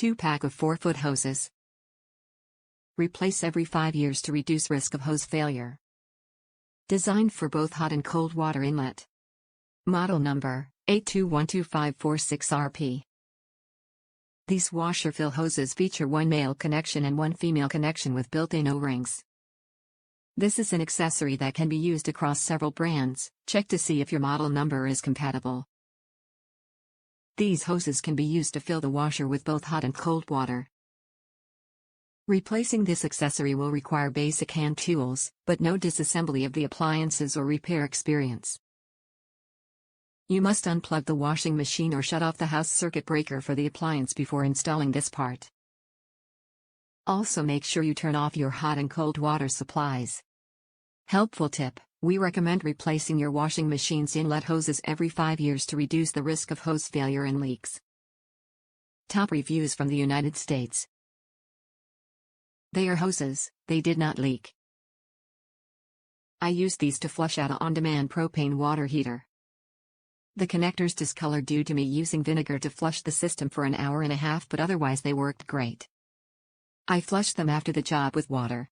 2-pack of 4-foot hoses. Replace every 5 years to reduce risk of hose failure. Designed for both hot and cold water inlet. Model number 8212546RP. These washer-fill hoses feature one male connection and one female connection with built-in O-rings. This is an accessory that can be used across several brands. Check to see if your model number is compatible. These hoses can be used to fill the washer with both hot and cold water. Replacing this accessory will require basic hand tools, but no disassembly of the appliances or repair experience. You must unplug the washing machine or shut off the house circuit breaker for the appliance before installing this part. Also make sure you turn off your hot and cold water supplies. Helpful tip: we recommend replacing your washing machine's inlet hoses every 5 years to reduce the risk of hose failure and leaks. Top reviews from the United States. They are hoses, they did not leak. I used these to flush out an on-demand propane water heater. The connectors discolored due to me using vinegar to flush the system for an hour and a half, but otherwise they worked great. I flushed them after the job with water.